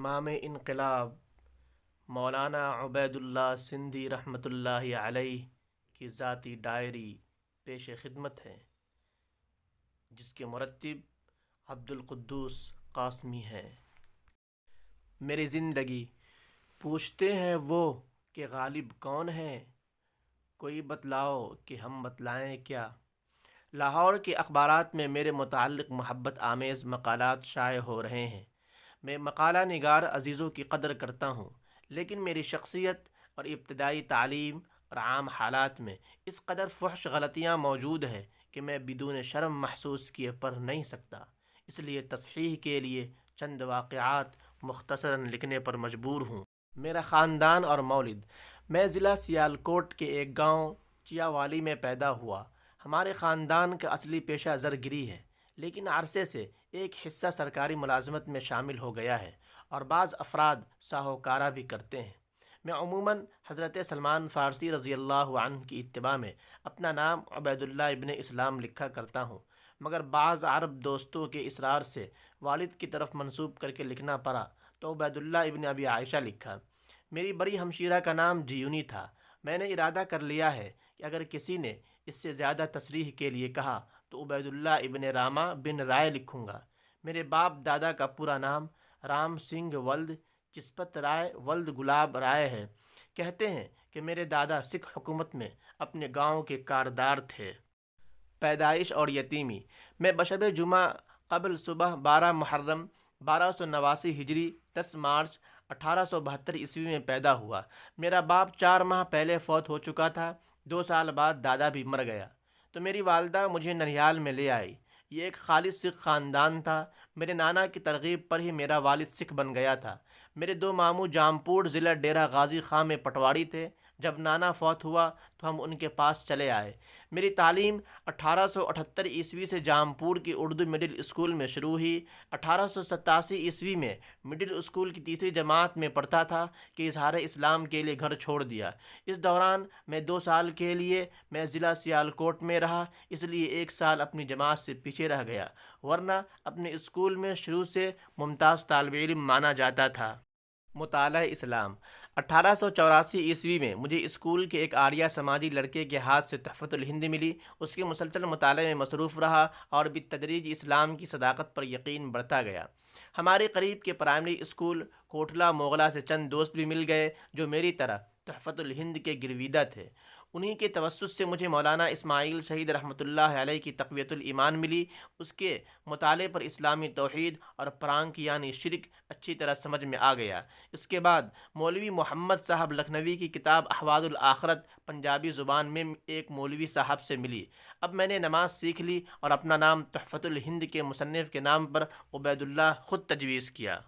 امام انقلاب مولانا عبید اللہ سندھی رحمۃ اللہ علیہ کی ذاتی ڈائری پیش خدمت ہے، جس کے مرتب عبد القدوس قاسمی ہیں۔ میری زندگی پوچھتے ہیں وہ کہ غالب کون ہے، کوئی بتلاؤ کہ ہم بتلائیں کیا۔ لاہور کے اخبارات میں میرے متعلق محبت آمیز مقالات شائع ہو رہے ہیں۔ میں مقالہ نگار عزیزوں کی قدر کرتا ہوں، لیکن میری شخصیت اور ابتدائی تعلیم اور عام حالات میں اس قدر فحش غلطیاں موجود ہے کہ میں بدون شرم محسوس کیے پڑھ نہیں سکتا، اس لیے تصحیح کے لیے چند واقعات مختصراً لکھنے پر مجبور ہوں۔ میرا خاندان اور مولد: میں ضلع سیالکوٹ کے ایک گاؤں چیاوالی میں پیدا ہوا۔ ہمارے خاندان کا اصلی پیشہ زرگری ہے، لیکن عرصے سے ایک حصہ سرکاری ملازمت میں شامل ہو گیا ہے اور بعض افراد ساہوکارہ بھی کرتے ہیں۔ میں عموماً حضرت سلمان فارسی رضی اللہ عنہ کی اتباع میں اپنا نام عبید اللہ ابن اسلام لکھا کرتا ہوں، مگر بعض عرب دوستوں کے اصرار سے والد کی طرف منسوب کر کے لکھنا پڑا تو عبید اللہ ابن ابی عائشہ لکھا۔ میری بڑی ہمشیرہ کا نام جیونی تھا۔ میں نے ارادہ کر لیا ہے کہ اگر کسی نے اس سے زیادہ تصریح کے لیے کہا تو عبید اللہ ابن راما بن رائے لکھوں گا۔ میرے باپ دادا کا پورا نام رام سنگھ ولد چسپت رائے ولد گلاب رائے ہے۔ کہتے ہیں کہ میرے دادا سکھ حکومت میں اپنے گاؤں کے کاردار تھے۔ پیدائش اور یتیمی: میں بشب جمعہ قبل صبح 12 محرم 1289 ہجری 10 مارچ 1872 عیسوی میں پیدا ہوا۔ میرا باپ 4 ماہ پہلے فوت ہو چکا تھا۔ 2 سال بعد دادا بھی مر گیا تو میری والدہ مجھے ننیال میں لے آئی۔ یہ ایک خالص سکھ خاندان تھا۔ میرے نانا کی ترغیب پر ہی میرا والد سکھ بن گیا تھا۔ میرے 2 ماموں جامپور ضلع ڈیرہ غازی خاں میں پٹواری تھے۔ جب نانا فوت ہوا تو ہم ان کے پاس چلے آئے۔ میری تعلیم 1878 عیسوی سے جامپور کی اردو مڈل اسکول میں شروع ہوئی۔ 1887 عیسوی میں مڈل اسکول کی 3ری جماعت میں پڑھتا تھا کہ اظہار اسلام کے لیے گھر چھوڑ دیا۔ اس دوران میں 2 سال کے لیے میں ضلع سیالکوٹ میں رہا، اس لیے 1 سال اپنی جماعت سے پیچھے رہ گیا، ورنہ اپنے اسکول میں شروع سے ممتاز طالب علم مانا جاتا تھا۔ مطالعہ اسلام: 1884 عیسوی میں مجھے اسکول کے ایک آریہ سماجی لڑکے کے ہاتھ سے تحفۃ الہند ملی۔ اس کے مسلسل مطالعے میں مصروف رہا اور بالتدریج اسلام کی صداقت پر یقین بڑھتا گیا۔ ہمارے قریب کے پرائمری اسکول کوٹلہ موغلا سے چند دوست بھی مل گئے جو میری طرح تحفۃ الہند کے گرویدہ تھے۔ انہی کے توسط سے مجھے مولانا اسماعیل شہید رحمۃ اللہ علیہ کی تقویۃ الایمان ملی۔ اس کے مطالعے پر اسلامی توحید اور پرانک یعنی شرک اچھی طرح سمجھ میں آ گیا۔ اس کے بعد مولوی محمد صاحب لکھنوی کی کتاب احوال الآخرت پنجابی زبان میں ایک مولوی صاحب سے ملی۔ اب میں نے نماز سیکھ لی اور اپنا نام تحفۃ الہند کے مصنف کے نام پر عبید اللہ خود تجویز کیا۔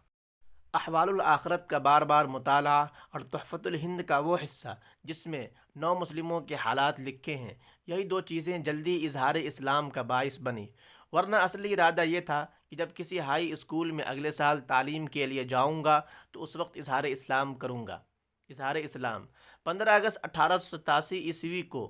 احوال الآخرت کا بار بار مطالعہ اور تحفۃ الہند کا وہ حصہ جس میں نو مسلموں کے حالات لکھے ہیں، یہی 2 چیزیں جلدی اظہار اسلام کا باعث بنی، ورنہ اصلی ارادہ یہ تھا کہ جب کسی ہائی اسکول میں اگلے سال تعلیم کے لیے جاؤں گا تو اس وقت اظہار اسلام کروں گا۔ اظہار اسلام: 15 اگست 1887 عیسوی کو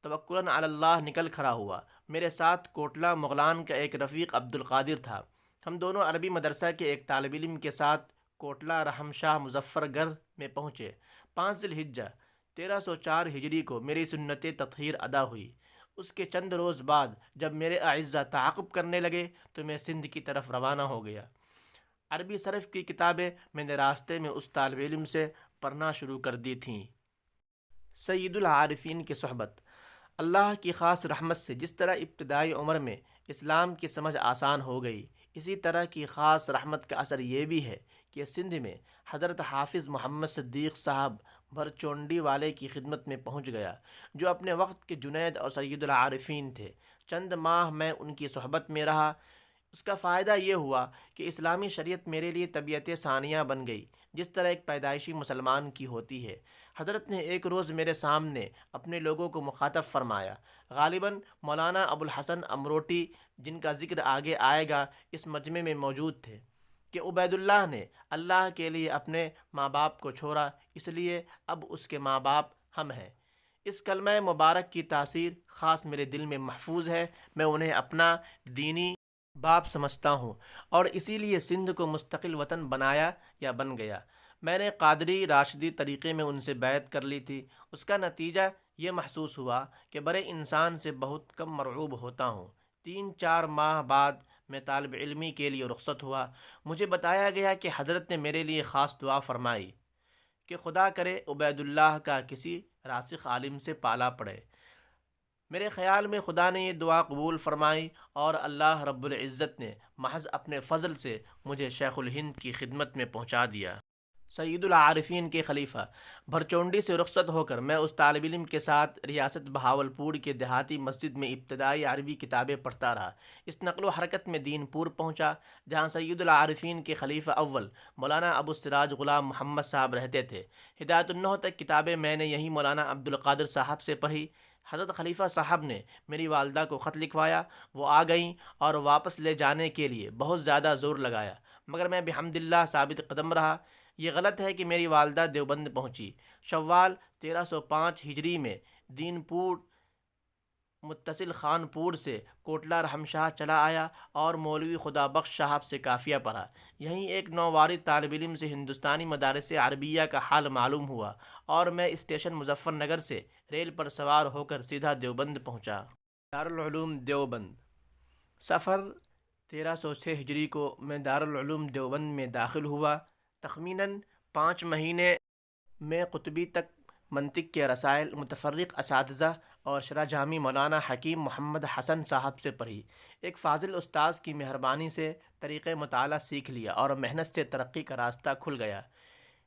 توکلاً علی اللہ نکل کھڑا ہوا۔ میرے ساتھ کوٹلہ مغلان کا ایک رفیق عبد القادر تھا۔ ہم دونوں عربی مدرسہ کے ایک طالب علم کے ساتھ کوٹلہ رحم شاہ مظفر گڑھ میں پہنچے۔ 5 ذی الحجہ 1304 ہجری کو میری سنت تطہیر ادا ہوئی۔ اس کے چند روز بعد جب میرے اعزہ تعاقب کرنے لگے تو میں سندھ کی طرف روانہ ہو گیا۔ عربی صرف کی کتابیں میں نے راستے میں اس طالب علم سے پڑھنا شروع کر دی تھیں۔ سید العارفین کی صحبت: اللہ کی خاص رحمت سے جس طرح ابتدائی عمر میں اسلام کی سمجھ آسان ہو گئی، اسی طرح کی خاص رحمت کا اثر یہ بھی ہے کہ سندھ میں حضرت حافظ محمد صدیق صاحب بھرچونڈی والے کی خدمت میں پہنچ گیا، جو اپنے وقت کے جنید اور سید العارفین تھے۔ چند ماہ میں ان کی صحبت میں رہا۔ اس کا فائدہ یہ ہوا کہ اسلامی شریعت میرے لیے طبیعت ثانیہ بن گئی، جس طرح ایک پیدائشی مسلمان کی ہوتی ہے۔ حضرت نے ایک روز میرے سامنے اپنے لوگوں کو مخاطب فرمایا، غالباً مولانا ابوالحسن امروٹی، جن کا ذکر آگے آئے گا، اس مجمع میں موجود تھے، کہ عبید اللہ نے اللہ کے لیے اپنے ماں باپ کو چھوڑا، اس لیے اب اس کے ماں باپ ہم ہیں۔ اس کلمہ مبارک کی تاثیر خاص میرے دل میں محفوظ ہے۔ میں انہیں اپنا دینی باپ سمجھتا ہوں، اور اسی لیے سندھ کو مستقل وطن بنایا یا بن گیا۔ میں نے قادری راشدی طریقے میں ان سے بیعت کر لی تھی۔ اس کا نتیجہ یہ محسوس ہوا کہ بڑے انسان سے بہت کم مرعوب ہوتا ہوں۔ 3-4 ماہ بعد میں طالب علمی کے لیے رخصت ہوا۔ مجھے بتایا گیا کہ حضرت نے میرے لیے خاص دعا فرمائی کہ خدا کرے عبید اللہ کا کسی راسخ عالم سے پالا پڑے۔ میرے خیال میں خدا نے یہ دعا قبول فرمائی، اور اللہ رب العزت نے محض اپنے فضل سے مجھے شیخ الہند کی خدمت میں پہنچا دیا۔ سید العارفین کے خلیفہ بھرچونڈی سے رخصت ہو کر میں اس طالب علم کے ساتھ ریاست بہاولپور کے دیہاتی مسجد میں ابتدائی عربی کتابیں پڑھتا رہا۔ اس نقل و حرکت میں دین پور پہنچا، جہاں سید العارفین کے خلیفہ اول مولانا ابو السراج غلام محمد صاحب رہتے تھے۔ ہدایت النحو تک کتابیں میں نے یہیں مولانا عبد القادر صاحب سے پڑھی۔ حضرت خلیفہ صاحب نے میری والدہ کو خط لکھوایا، وہ آ گئیں اور واپس لے جانے کے لیے بہت زیادہ زور لگایا، مگر میں بحمد اللہ ثابت قدم رہا۔ یہ غلط ہے کہ میری والدہ دیوبند پہنچی۔ شوال 1305 ہجری میں دین پور متصل خان پور سے کوٹلہ رحم شاہ چلا آیا اور مولوی خدا بخش صاحب سے کافیہ پڑھا۔ یہیں ایک نووارد طالب علم سے ہندوستانی مدارس عربیہ کا حال معلوم ہوا، اور میں اسٹیشن مظفر نگر سے ریل پر سوار ہو کر سیدھا دیوبند پہنچا۔ دارالعلوم دیوبند۔ سفر 1306 ہجری کو میں دارالعلوم دیوبند میں داخل ہوا۔ تخمیناً 5 مہینے میں قطبی تک منطق کے رسائل متفرق اساتذہ اور شرح جامی مولانا حکیم محمد حسن صاحب سے پڑھی۔ ایک فاضل استاذ کی مہربانی سے طریقۂ مطالعہ سیکھ لیا اور محنت سے ترقی کا راستہ کھل گیا۔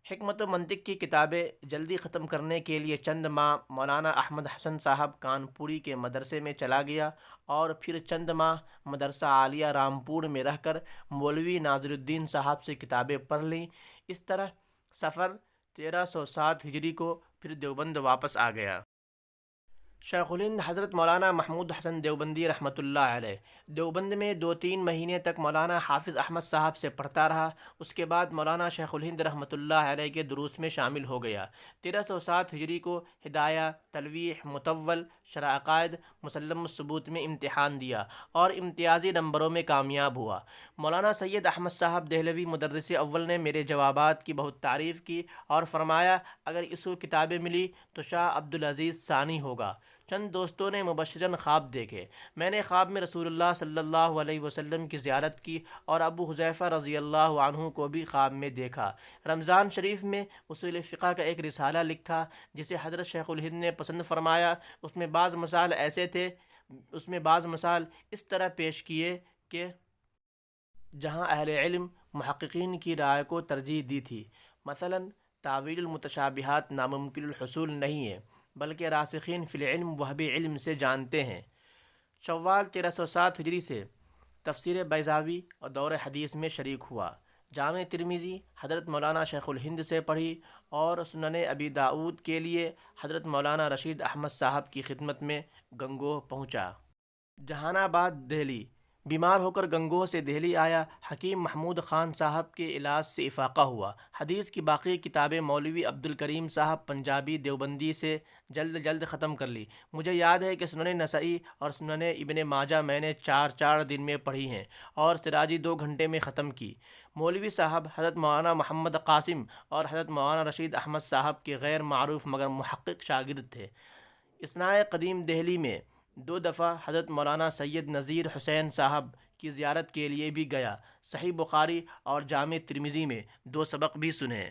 حکمت و منطق کی کتابیں جلدی ختم کرنے کے لیے چند ماہ مولانا احمد حسن صاحب کانپوری کے مدرسے میں چلا گیا، اور پھر چند ماہ مدرسہ عالیہ رامپور میں رہ کر مولوی ناظر الدین صاحب سے کتابیں پڑھ لیں۔ اس طرح سفر 1307 ہجری کو پھر دیوبند واپس آ گیا۔ شیخ الہند حضرت مولانا محمود حسن دیوبندی رحمۃ اللہ علیہ دیوبند میں 2-3 مہینے تک مولانا حافظ احمد صاحب سے پڑھتا رہا۔ اس کے بعد مولانا شیخ الہند رحمۃ اللہ علیہ کے دروس میں شامل ہو گیا۔ 1307 ہجری کو ہدایہ، تلویح، مطول، شرح عقائد، مسلم الثبوت میں امتحان دیا اور امتیازی نمبروں میں کامیاب ہوا۔ مولانا سید احمد صاحب دہلوی مدرس اول نے میرے جوابات کی بہت تعریف کی اور فرمایا اگر اس کو کتابیں ملی تو شاہ عبدالعزیز ثانی ہوگا۔ چند دوستوں نے مبشراً خواب دیکھے۔ میں نے خواب میں رسول اللہ صلی اللہ علیہ وسلم کی زیارت کی، اور ابو حذیفہ رضی اللہ عنہ کو بھی خواب میں دیکھا۔ رمضان شریف میں اصول فقہ کا ایک رسالہ لکھا جسے حضرت شیخ الہند نے پسند فرمایا۔ اس میں بعض مسائل اس طرح پیش کیے کہ جہاں اہل علم محققین کی رائے کو ترجیح دی تھی، مثلا تعویل المتشابہات ناممکن الحصول نہیں ہے، بلکہ راسخین فی العلم وہ بھی علم سے جانتے ہیں۔ شوال 1307 ہجری سے تفسیر بیضاوی اور دور حدیث میں شریک ہوا۔ جامع ترمذی حضرت مولانا شیخ الہند سے پڑھی، اور سنن ابی داؤد کے لیے حضرت مولانا رشید احمد صاحب کی خدمت میں گنگوہ پہنچا۔ جہان آباد دہلی۔ بیمار ہو کر گنگوہ سے دہلی آیا۔ حکیم محمود خان صاحب کے علاج سے افاقہ ہوا۔ حدیث کی باقی کتابیں مولوی عبد الکریم صاحب پنجابی دیوبندی سے جلد ختم کر لی۔ مجھے یاد ہے کہ سنن نسائی اور سنن ابن ماجہ میں نے 4 دن میں پڑھی ہیں، اور سراجی 2 گھنٹے میں ختم کی۔ مولوی صاحب حضرت مولانا محمد قاسم اور حضرت مولانا رشید احمد صاحب کے غیر معروف مگر محقق شاگرد تھے۔ اثناء قدیم دہلی میں 2 دفعہ حضرت مولانا سید نذیر حسین صاحب کی زیارت کے لیے بھی گیا۔ صحیح بخاری اور جامع ترمذی میں 2 سبق بھی سنے۔